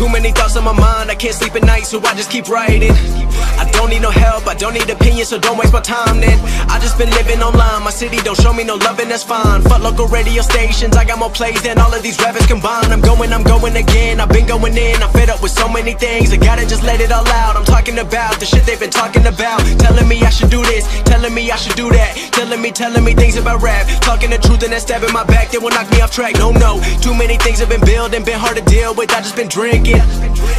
Too many thoughts on my mind, I can't sleep at night, so I just keep writing. I don't need no help, I don't need opinions, so don't waste my time then. I just been living online, my city don't show me no loving, that's fine. Fuck local radio stations, I got more plays than all of these rappers combined. I'm going again, I've been going in, I'm fed up with so many things. I gotta just let it all out, I'm talking about the shit they've been talking about. Telling me I should do this, telling me I should do that. Telling me things about rap. Talking the truth and that stab in my back, they will knock me off track. No, too many things have been building, been hard to deal with, I just been drinking.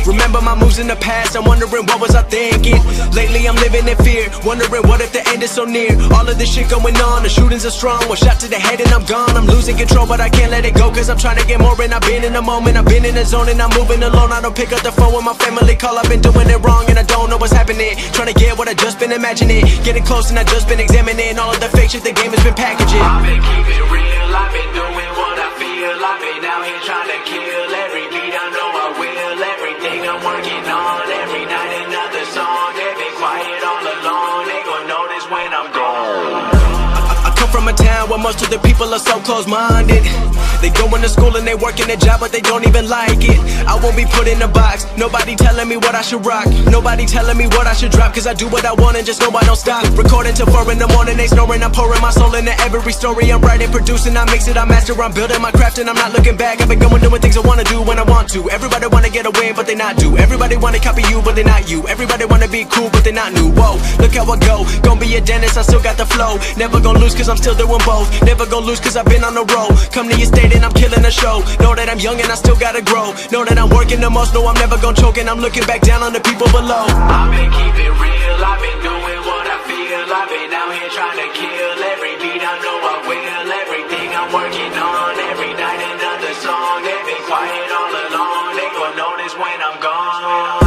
Remember my moves in the past, I'm wondering what was I thinking. Lately I'm living in fear, wondering what if the end is so near. All of this shit going on, the shootings are strong. One shot to the head and I'm gone. I'm losing control but I can't let it go, cause I'm trying to get more. And I've been in the moment, I've been in the zone, and I'm moving alone. I don't pick up the phone when my family call, I've been doing it wrong and I don't know what's happening. Trying to get what I just been imagining, getting close and I just been examining all of the fake shit the game has been packaging. I've been keeping it real, I've been doing what I feel. I've been out here trying to kill every beat, I know I will. Everything I'm working on, every night another song. They've been quiet all along, they gon' notice when I'm gone. I come from a town where most of the people are so close-minded. They going to school and they working a job but they don't even like it. I won't be put in a box, nobody telling me what I should rock. Nobody telling me what I should drop, cause I do what I want and just know I don't stop. Recording till 4 in the morning, they snoring, I'm pouring my soul into every story. I'm writing, producing, I mix it, I master, I'm building my craft and I'm not looking back. I've been going doing things I wanna do when I want to. Everybody wanna get away but they not do. Everybody wanna copy you but they not you. Everybody wanna be cool but they not new. Whoa, look how I go, gonna be a dentist, I still got the flow. Never gonna lose cause I'm still doing both. Never gonna lose cause I've been on the road. Come to your state and I'm killing the show. Know that I'm young and I still gotta grow. Know that I'm working the most, know I'm never gonna choke. And I'm looking back down on the people below. I've been keeping it real, I've been doing what I feel. I've been out here trying to kill every beat, I know I will. Everything I'm working on, every night another song. They've been quiet all along, they gon' notice when I'm gone.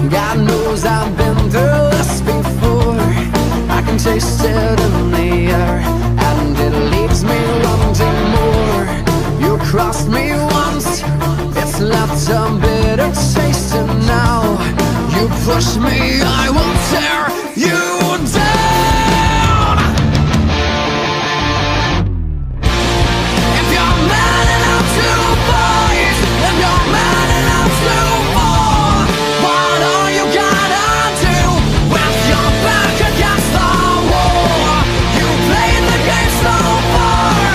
God knows I've been through this before. I can taste it in the air and it leaves me wanting more. You crossed me once, it's left a bitter taste, and now you push me, I will tear you down. If you're man enough to fight, if you're man enough to fall, what are you gonna do with your back against the wall? You played the game so far,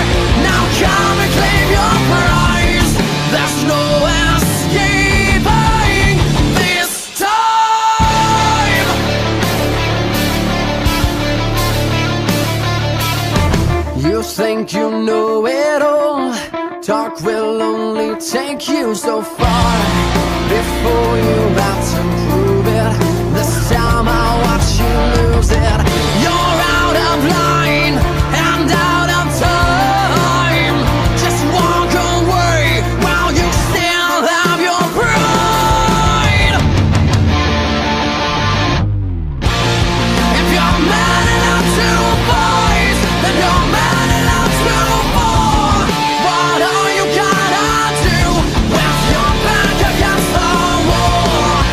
now come and claim your prize. There's no escaping this time. You think you know it all, talk will only take you so far before you have to prove it. This time I'll watch you lose it. You're out of line and out of time. Just walk away while you still have your pride. If you're man enough to fight, then you're man enough to fall. What are you gonna do with your back against the wall?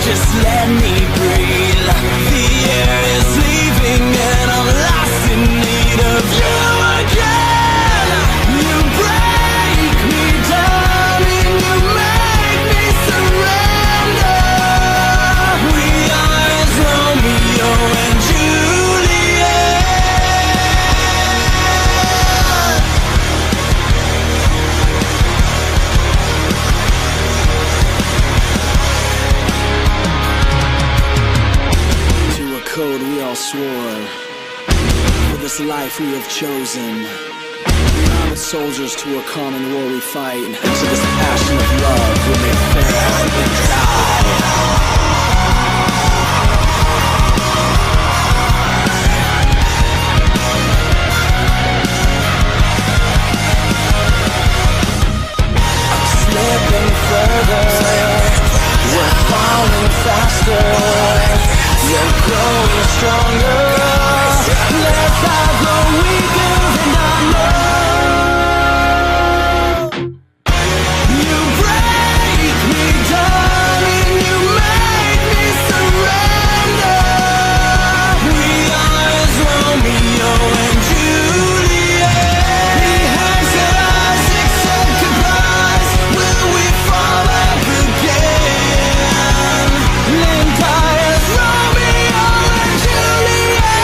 just let me breathe. The air is leaving and I'm lost in need of you again. You break me down and you make me surrender. We are as Romeo and Juliet. To a code we all swore, for this life we have chosen. We are the soldiers to a common war we fight, and to this passion of love we may fail and die. Slipping further, we're falling faster. You're growing stronger. Let's all grow weaker, and I know you break me down and you make me surrender. We are as Romeo and Juliet. Behind said eyes accept goodbyes. Will we fall back again? Then die as Romeo and Juliet.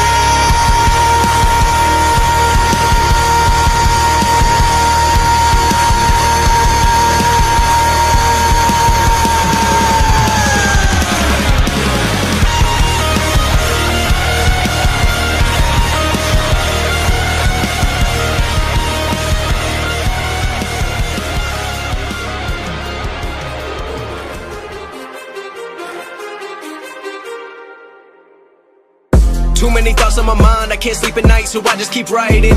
Too many thoughts on my mind, I can't sleep at night, so I just keep writing.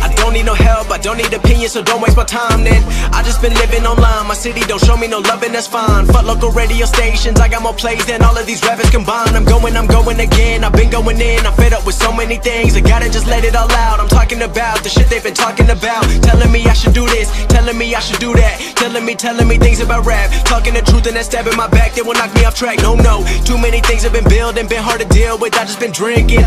I don't need no help, I don't need opinions, so don't waste my time then. I just been living online, my city don't show me no love and that's fine. Fuck local radio stations, I got more plays than all of these rappers combined. I'm going again, I've been going in, I'm fed up with so many things. I gotta just let it all out, I'm talking about the shit they've been talking about. Telling me I should do this, telling me I should do that. Telling me things about rap. Talking the truth and that stab in my back, they will knock me off track, no. Too many things have been building, been hard to deal with, I just been drinking.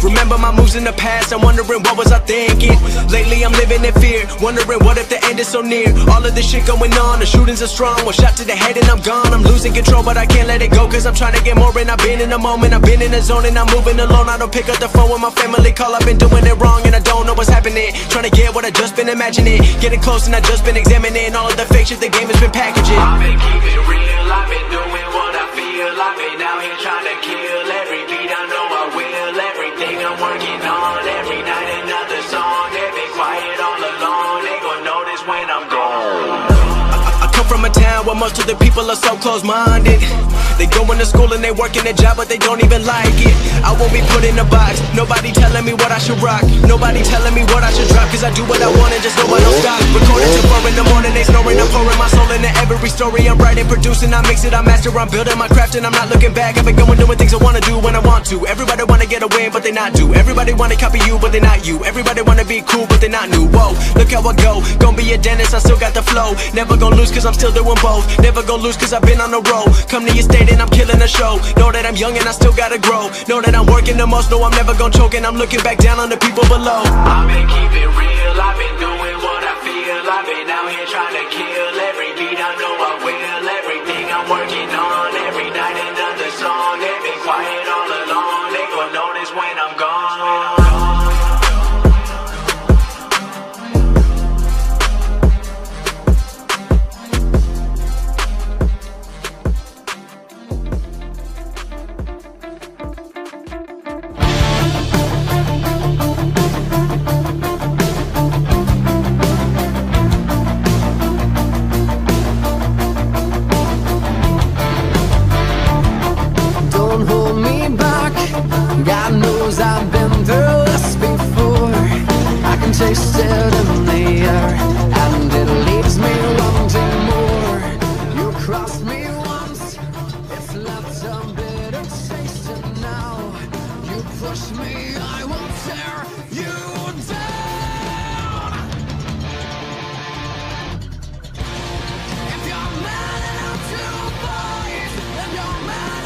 Remember my moves in the past, I'm wondering what was I thinking. Lately I'm living in fear, wondering what if the end is so near. All of this shit going on, the shootings are strong. One shot to the head and I'm gone. I'm losing control but I can't let it go, cause I'm trying to get more. And I've been in the moment, I've been in the zone, and I'm moving alone. I don't pick up the phone when my family call, I've been doing it wrong and I don't know what's happening. Trying to get what I just been imagining, getting close and I just been examining all of the fake shit the game has been packaging. I've been keeping it real, I've been doing what I feel. I've been out here trying to kill every beat, I know I will. Everything I'm working on, every night another song. They've been quiet all along, they gon' notice when I'm gone. I come from a town where most of the people are so close-minded. They going to school and they working a job but they don't even like it. I won't be put in a box, nobody telling me what I should rock. Nobody telling me what I should drop, cause I do what I want and just know I don't stop. Recording till 4 in the morning, they snoring. I'm pouring my soul into every story. I'm writing, producing, I mix it, I master. I'm building my craft and I'm not looking back. I've been going doing things I wanna do when I want to. Everybody wanna get a win but they not do. Everybody wanna copy you but they not you. Everybody wanna be cool but they not new. Whoa, look how I go, gonna be a dentist, I still got the flow. Never gonna lose cause I'm still doing both. Never gonna lose cause I've been on the road. Come to your state and I'm killing the show. Know that I'm young and I still gotta grow. Know that I'm working the most, know I'm never gonna choke. And I'm looking back down on the people below. I've been keeping it real, I've been doing what I feel. I've been out here trying to kill every beat, I know I will. Everything I'm working on, every night another song. They've been quiet all along, they gon' notice when I'm gone. God knows I've been through this before. I can taste it in the air, and it leaves me wanting more. You crossed me once, it's left a bitter taste, and now you push me, I will tear you down. If you're mad enough to fight, then you're mad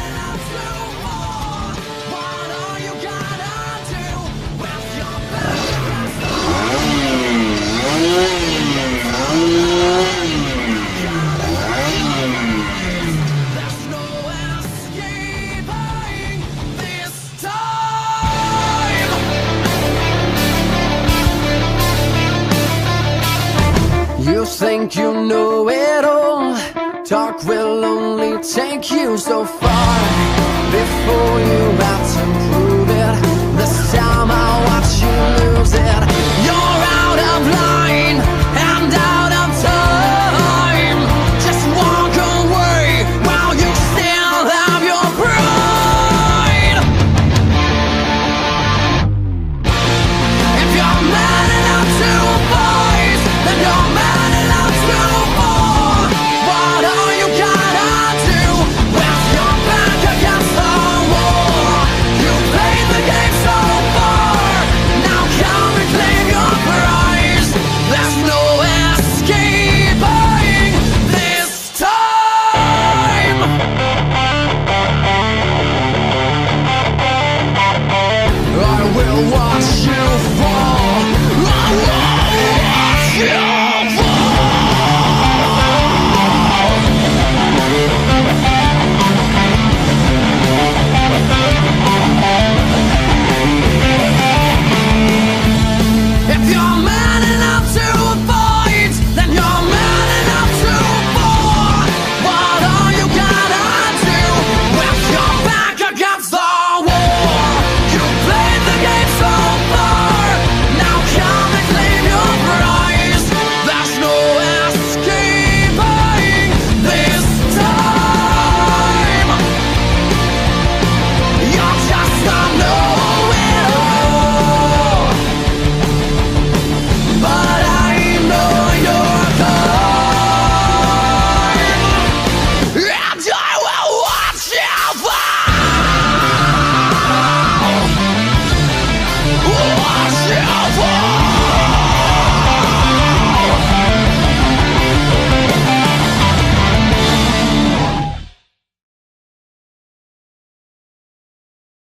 think you know it all. Talk will only take you so far before you have to